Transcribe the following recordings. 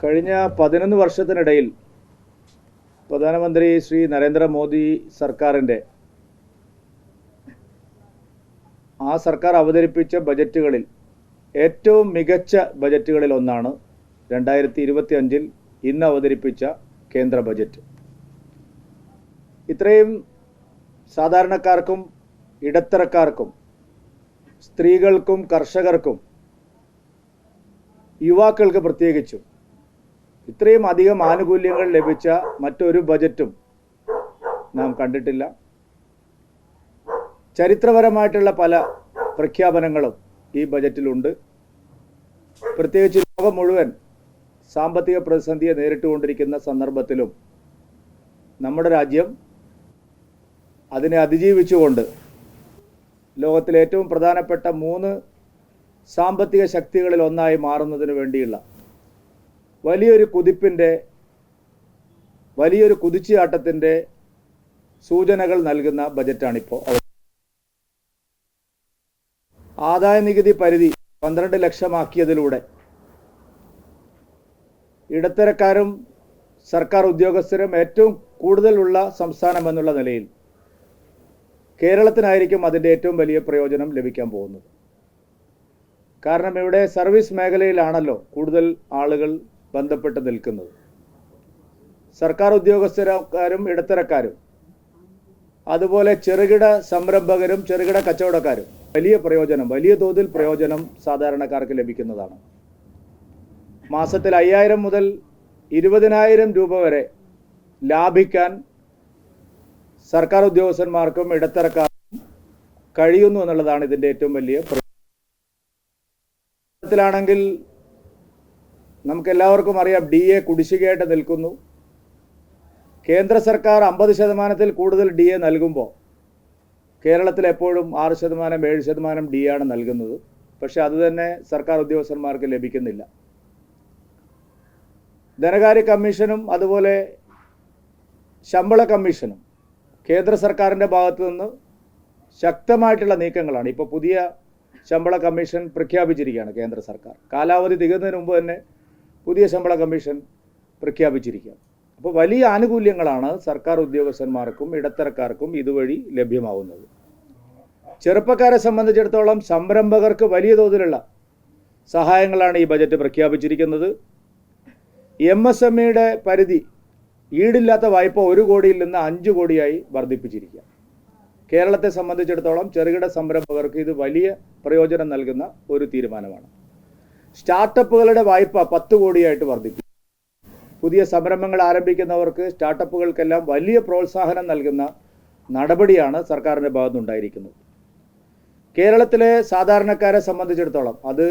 കഴിഞ്ഞ 11 വർഷത്തിനിടയിൽ പ്രധാനമന്ത്രി ശ്രീ നരേന്ദ്രമോദി സർക്കാരിൻ്റെ ആ സർക്കാർ അവതരിപ്പിച്ച ബജറ്റുകളിൽ ഏറ്റവും മികച്ച ബജറ്റുകളിൽ ഒന്നാണ് 2025 ഇന്ന് അവതരിപ്പിച്ച കേന്ദ്ര ബജറ്റ്. ഇത്രയും സാധാരണക്കാർക്കും ഇടത്തരക്കാർക്കും സ്ത്രീകൾക്കും കർഷകർക്കും യുവാക്കൾക്ക് പ്രത്യേകിച്ചും ഇത്രയും അധികം ആനുകൂല്യങ്ങൾ ലഭിച്ച മറ്റൊരു ബജറ്റും നാം കണ്ടിട്ടില്ല. ചരിത്രപരമായിട്ടുള്ള പല പ്രഖ്യാപനങ്ങളും ഈ ബജറ്റിലുണ്ട്. പ്രത്യേകിച്ച് ലോകം മുഴുവൻ സാമ്പത്തിക പ്രതിസന്ധിയെ നേരിട്ടുകൊണ്ടിരിക്കുന്ന സന്ദർഭത്തിലും നമ്മുടെ രാജ്യം അതിനെ അതിജീവിച്ചുകൊണ്ട് ലോകത്തിലെ ഏറ്റവും പ്രധാനപ്പെട്ട 3 സാമ്പത്തിക ശക്തികളിൽ ഒന്നായി മാറുന്നതിന് വേണ്ടിയുള്ള വലിയൊരു കുതിച്ചുചാട്ടത്തിൻ്റെ സൂചനകൾ നൽകുന്ന ബജറ്റാണിപ്പോൾ. ആദായ നികുതി പരിധി 12 ലക്ഷമാക്കിയതിലൂടെ ഇടത്തരക്കാരും സർക്കാർ ഉദ്യോഗസ്ഥരും ഏറ്റവും കൂടുതലുള്ള സംസ്ഥാനം എന്നുള്ള നിലയിൽ കേരളത്തിനായിരിക്കും അതിൻ്റെ ഏറ്റവും വലിയ പ്രയോജനം ലഭിക്കാൻ പോകുന്നത്. കാരണം ഇവിടെ സർവീസ് മേഖലയിലാണല്ലോ കൂടുതൽ ആളുകൾ ബന്ധപ്പെട്ട് നിൽക്കുന്നത്. സർക്കാർ ഉദ്യോഗസ്ഥരും ഇടത്തരക്കാരും അതുപോലെ ചെറുകിട സംരംഭകരും ചെറുകിട കച്ചവടക്കാരും വലിയ തോതിൽ പ്രയോജനം സാധാരണക്കാർക്ക് ലഭിക്കുന്നതാണ്. മാസത്തിൽ 5000 മുതൽ 20,000 രൂപ വരെ ലാഭിക്കാൻ സർക്കാർ ഉദ്യോഗസ്ഥന്മാർക്കും ഇടത്തരക്കാർക്കും കഴിയുന്നു എന്നുള്ളതാണ് ഇതിൻ്റെ ഏറ്റവും വലിയ ത്തിലാണെങ്കിൽ നമുക്കെല്ലാവർക്കും അറിയാം, DA കുടിശ്ശികയായിട്ട് നിൽക്കുന്നു. കേന്ദ്ര സർക്കാർ 50% കൂടുതൽ DA നൽകുമ്പോൾ കേരളത്തിൽ എപ്പോഴും 6%, 7% DA ആണ് നൽകുന്നത്. പക്ഷെ അത് തന്നെ സർക്കാർ ഉദ്യോഗസ്ഥന്മാർക്ക് ലഭിക്കുന്നില്ല. ധനകാര്യ കമ്മീഷനും അതുപോലെ ശമ്പള കമ്മീഷനും കേന്ദ്ര സർക്കാരിൻ്റെ ഭാഗത്തു നിന്ന് ശക്തമായിട്ടുള്ള നീക്കങ്ങളാണ്. ഇപ്പോൾ പുതിയ ശമ്പള കമ്മീഷൻ പ്രഖ്യാപിച്ചിരിക്കുകയാണ് കേന്ദ്ര സർക്കാർ. കാലാവധി തികയുന്നതിന് മുമ്പ് തന്നെ പുതിയ ശമ്പള കമ്മീഷൻ പ്രഖ്യാപിച്ചിരിക്കുകയാണ്. അപ്പോൾ വലിയ ആനുകൂല്യങ്ങളാണ് സർക്കാർ ഉദ്യോഗസ്ഥന്മാർക്കും ഇടത്തരക്കാർക്കും ഇതുവഴി ലഭ്യമാവുന്നത്. ചെറുപ്പക്കാരെ സംബന്ധിച്ചിടത്തോളം സംരംഭകർക്ക് വലിയ തോതിലുള്ള സഹായങ്ങളാണ് ഈ ബജറ്റ് പ്രഖ്യാപിച്ചിരിക്കുന്നത്. MSMEയുടെ പരിധി ഈടില്ലാത്ത വായ്പ 1 കോടിയിൽ നിന്ന് 5 കോടിയായി വർദ്ധിപ്പിച്ചിരിക്കുക. കേരളത്തെ സംബന്ധിച്ചിടത്തോളം ചെറുകിട സംരംഭകർക്ക് ഇത് വലിയ പ്രയോജനം നൽകുന്ന ഒരു തീരുമാനമാണ്. സ്റ്റാർട്ടപ്പുകളുടെ വായ്പ 10 കോടിയായിട്ട് വർദ്ധിപ്പിച്ചു. പുതിയ സംരംഭങ്ങൾ ആരംഭിക്കുന്നവർക്ക് സ്റ്റാർട്ടപ്പുകൾക്കെല്ലാം വലിയ പ്രോത്സാഹനം നൽകുന്ന നടപടിയാണ് സർക്കാരിൻ്റെ ഭാഗത്തുനിന്നുണ്ടായിരിക്കുന്നത്. കേരളത്തിലെ സാധാരണക്കാരെ സംബന്ധിച്ചിടത്തോളം അത്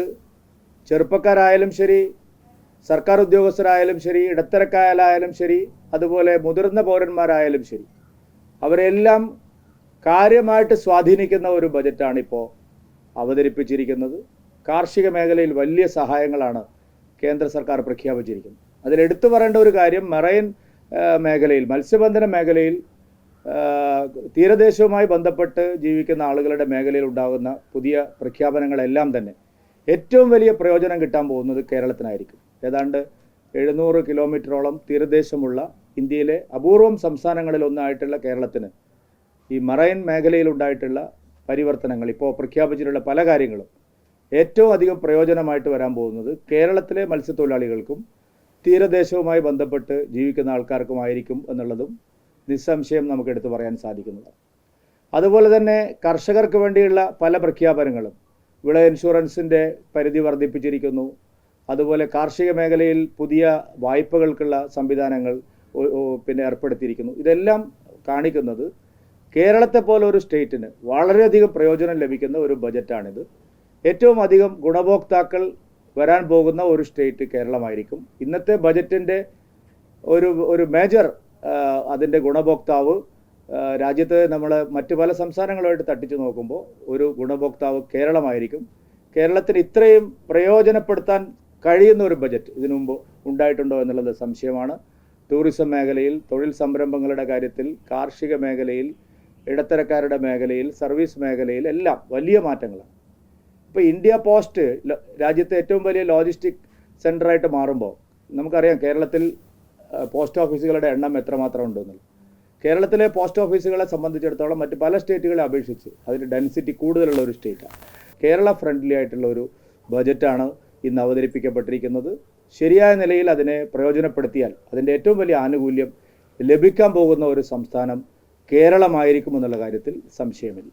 ചെറുപ്പക്കാരായാലും ശരി, സർക്കാർ ഉദ്യോഗസ്ഥരായാലും ശരി, ഇടത്തരക്കാരായാലും ശരി, അതുപോലെ മുതിർന്ന പൗരന്മാരായാലും ശരി, അവരെല്ലാം കാര്യമായിട്ട് സ്വാധീനിക്കുന്ന ഒരു ബജറ്റാണ് ഇപ്പോൾ അവതരിപ്പിച്ചിരിക്കുന്നത്. കാർഷിക മേഖലയിൽ വലിയ സഹായങ്ങളാണ് കേന്ദ്ര സർക്കാർ പ്രഖ്യാപിച്ചിരിക്കുന്നത്. അതിലെടുത്തു പറയേണ്ട ഒരു കാര്യം, മറൈൻ മേഖലയിൽ, മത്സ്യബന്ധന മേഖലയിൽ, തീരദേശവുമായി ബന്ധപ്പെട്ട് ജീവിക്കുന്ന ആളുകളുടെ മേഖലയിൽ ഉണ്ടാകുന്ന പുതിയ പ്രഖ്യാപനങ്ങളെല്ലാം തന്നെ ഏറ്റവും വലിയ പ്രയോജനം കിട്ടാൻ പോകുന്നത് കേരളത്തിനായിരിക്കും. ഏതാണ്ട് 700 കിലോമീറ്ററോളം തീരദേശമുള്ള ഇന്ത്യയിലെ അപൂർവം സംസ്ഥാനങ്ങളിൽ ഒന്നായിട്ടുള്ള കേരളത്തിന് ഈ മറൈൻ മേഖലയിൽ ഉണ്ടായിട്ടുള്ള പരിവർത്തനങ്ങൾ, ഇപ്പോൾ പ്രഖ്യാപിച്ചിട്ടുള്ള പല കാര്യങ്ങളും ഏറ്റവും അധികം പ്രയോജനമായിട്ട് വരാൻ പോകുന്നത് കേരളത്തിലെ മത്സ്യത്തൊഴിലാളികൾക്കും തീരദേശവുമായി ബന്ധപ്പെട്ട് ജീവിക്കുന്ന ആൾക്കാർക്കുമായിരിക്കും എന്നുള്ളതും നിസ്സംശയം നമുക്ക് എടുത്തു പറയാൻ സാധിക്കുന്നതാണ്. അതുപോലെ തന്നെ കർഷകർക്ക് വേണ്ടിയുള്ള പല പ്രഖ്യാപനങ്ങളും, വിള ഇൻഷുറൻസിൻ്റെ പരിധി വർദ്ധിപ്പിച്ചിരിക്കുന്നു. അതുപോലെ കാർഷിക മേഖലയിൽ പുതിയ വായ്പകൾക്കുള്ള സംവിധാനങ്ങൾ ഏർപ്പെടുത്തിയിരിക്കുന്നു. ഇതെല്ലാം കാണിക്കുന്നത് കേരളത്തെ പോലെ ഒരു സ്റ്റേറ്റിന് വളരെയധികം പ്രയോജനം ലഭിക്കുന്ന ഒരു ബജറ്റാണിത്. ഏറ്റവും അധികം ഗുണഭോക്താക്കൾ വരാൻ പോകുന്ന ഒരു സ്റ്റേറ്റ് കേരളമായിരിക്കും. ഇന്നത്തെ ബജറ്റിൻ്റെ ഒരു മേജർ അതിൻ്റെ ഗുണഭോക്താവ് രാജ്യത്ത് നമ്മൾ മറ്റ് പല സംസ്ഥാനങ്ങളുമായിട്ട് തട്ടിച്ചു നോക്കുമ്പോൾ ഒരു ഗുണഭോക്താവ് കേരളമായിരിക്കും. കേരളത്തിന് ഇത്രയും പ്രയോജനപ്പെടുത്താൻ കഴിയുന്ന ഒരു ബജറ്റ് ഇതിനു മുമ്പ് ഉണ്ടായിട്ടുണ്ടോ എന്നുള്ളത് സംശയമാണ്. ടൂറിസം മേഖലയിൽ, തൊഴിൽ സംരംഭങ്ങളുടെ കാര്യത്തിൽ, കാർഷിക മേഖലയിൽ, ഇടത്തരക്കാരുടെ മേഖലയിൽ, സർവീസ് മേഖലയിൽ എല്ലാം വലിയ മാറ്റങ്ങളാണ്. ഇപ്പോൾ ഇന്ത്യ പോസ്റ്റ് രാജ്യത്തെ ഏറ്റവും വലിയ ലോജിസ്റ്റിക് സെൻ്ററായിട്ട് മാറുമ്പോൾ നമുക്കറിയാം കേരളത്തിൽ പോസ്റ്റ് ഓഫീസുകളുടെ എണ്ണം എത്രമാത്രം ഉണ്ടെന്നുള്ളത്. കേരളത്തിലെ പോസ്റ്റ് ഓഫീസുകളെ സംബന്ധിച്ചിടത്തോളം മറ്റ് പല സ്റ്റേറ്റുകളെ അപേക്ഷിച്ച് അതിന് ഡെൻസിറ്റി കൂടുതലുള്ള ഒരു സ്റ്റേറ്റാണ്. കേരള ഫ്രണ്ട്ലി ആയിട്ടുള്ള ഒരു ബജറ്റാണ് ഇന്ന് അവതരിപ്പിക്കപ്പെട്ടിരിക്കുന്നത്. ശരിയായ നിലയിൽ അതിനെ പ്രയോജനപ്പെടുത്തിയാൽ അതിൻ്റെ ഏറ്റവും വലിയ ആനുകൂല്യം ലഭിക്കാൻ പോകുന്ന ഒരു സംസ്ഥാനം കേരളമായിരിക്കുമെന്നുള്ള കാര്യത്തിൽ സംശയമില്ല.